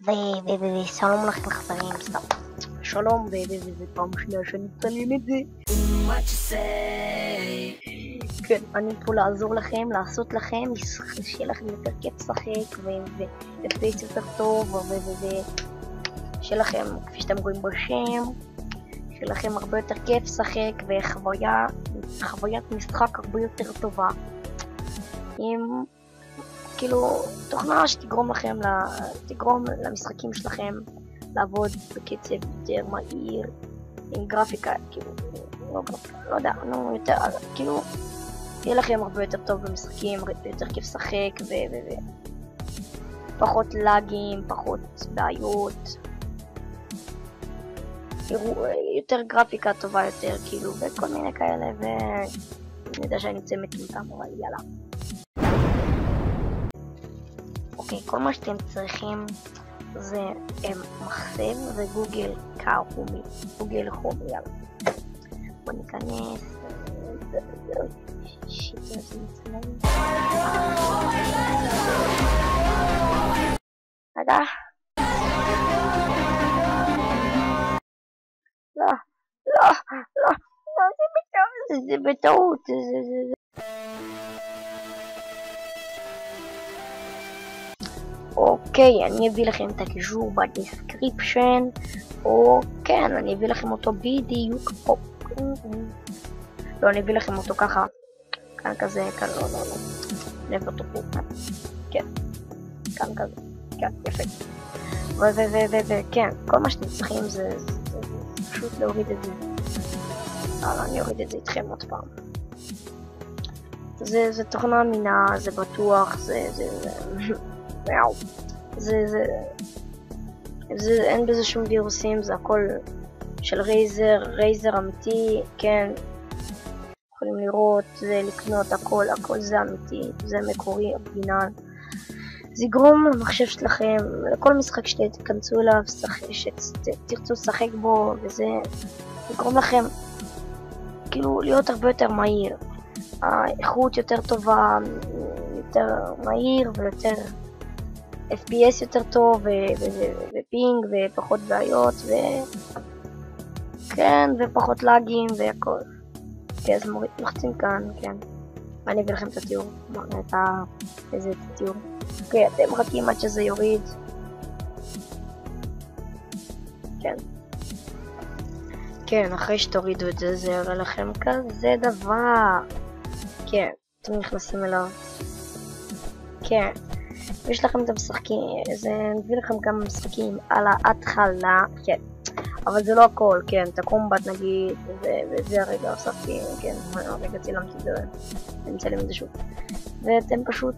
ושלום לכם חברים, סתם. שלום, וזה פעם שנייה שאני מצלם את זה. כן, אני פה לעזור לכם, לעשות לכם, שיהיה לכם יותר כיף לשחק, ופייס יותר טוב, שיהיה לכם, כפי שאתם רואים בשם, שיהיה לכם הרבה יותר כיף לשחק, וחוויית משחק הרבה יותר טובה. עם כאילו תוכנה שתגרום למשחקים שלכם לעבוד בקצב יותר מהיר, עם גרפיקה, כאילו, לא יודע, יותר, כאילו, יהיה לכם הרבה יותר טוב במשחקים, יותר כיף לשחק, פחות לאגים, פחות בעיות, יותר גרפיקה טובה יותר, כאילו, וכל מיני כאלה, ואני יודע שאני אצא מטומטם, אבל יאללה. אוקיי, כל מה שאתם צריכים זה מחשב וגוגל קרומי, גוגל כרום, יאללה. בוא ניכנס, שיט, זה מצלם. רגע. לא, זה בטעות, אוקיי, אני אביא לכם את הקישור בדסקריפשן, או כן, אני אביא לכם אותו בדיוק פה. לא, אני אביא לכם אותו ככה, כאן כזה, כאן לא, אני אביא אותו פה, כן, כאן כזה, כן, יפה. וכן, כל מה שאתם צריכים זה פשוט להוריד את זה. אני אוריד את זה איתכם עוד פעם. זה תוכנה אמינה, זה בטוח, אין בזה שום וירוסים, זה הכל של רייזר אמיתי, כן, יכולים לראות, זה לקנות, הכל זה אמיתי, זה מקורי, אורגינל. זה יגרום למחשב שלכם, לכל משחק שתכנסו אליו, שתרצו לשחק בו, וזה יגרום לכם כאילו להיות הרבה יותר מהיר, האיכות יותר טובה, יותר מהיר ויותר FPS יותר טוב, ופינג, ופחות בעיות, כן, ופחות לאגים, והכל. כן, אז לוחצים כאן, כן. ואני אביא לכם את התיאור, איזה תיאור. אוקיי, אתם מחכים עד שזה יוריד. כן. כן, אחרי שתורידו את זה, זה יראה לכם כזה דבר. כן, אתם נכנסים אליו. כן. יש לכם את המשחקים, זה מביא לכם כמה משחקים על ההתחלה, כן, אבל זה לא הכל, כן, את הקומבט נגיד, וזה הרגע הוספתי, כן, הרגע צילמתי את זה, אני מצלם את זה שוב, ואתם פשוט,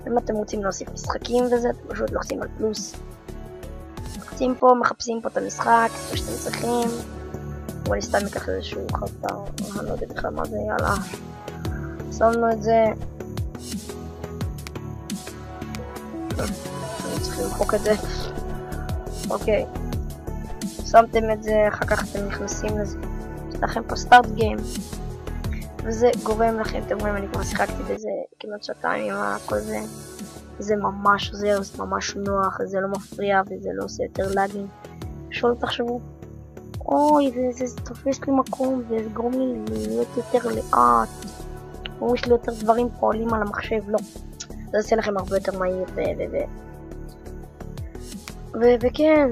אם אתם רוצים להוסיף משחקים וזה, אתם פשוט לוחצים על פלוס, לוחצים פה, מחפשים פה את המשחק, מה שאתם צריכים, בואו נסתם ניקח איזשהו חלטה, אני לא יודע בכלל מה זה, יאללה, שמנו את זה, אני צריך למחוק את זה. אוקיי, שמתם את זה, אחר כך אתם נכנסים לזה, יש לכם פה סטארט גיים, וזה גורם לכם, אתם רואים, אני כבר שיחקתי בזה כמעט שעתיים עם הכל זה, זה ממש עוזר, זה ממש נוח, זה לא מפריע וזה לא עושה יותר לאגים. שואל תחשבו, אוי, זה תופס לי מקום וזה גורם לי להיות יותר לאט, או יש לי יותר דברים פועלים על המחשב, לא, זה עושה לכם הרבה יותר מהיר וכן,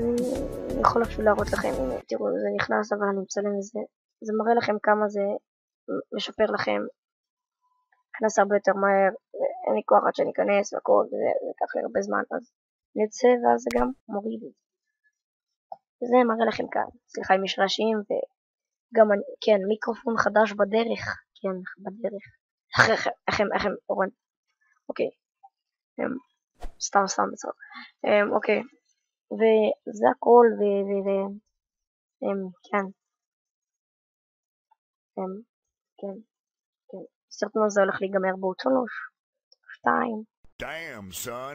אני יכול אפילו להראות לכם, הנה, תראו, זה נכנס, אבל אני מצלם את זה, זה מראה לכם כמה זה משפר לכם, נכנס הרבה יותר מהר, אין לי כוח עד שאני אכנס והכל, וזה לקח לי הרבה זמן, אז נצא, ואז זה גם מוריד את זה. וזה מראה לכם כאן, סליחה אם יש רעשים, וגם, כן, מיקרופון חדש בדרך, כן, בדרך, איך הם, אורן, אוקיי, סתם בצורה, אוקיי, וזה הכל, כן, כן, הסרטון הזה הולך להיגמר בעוד 3, 2. Damn, son.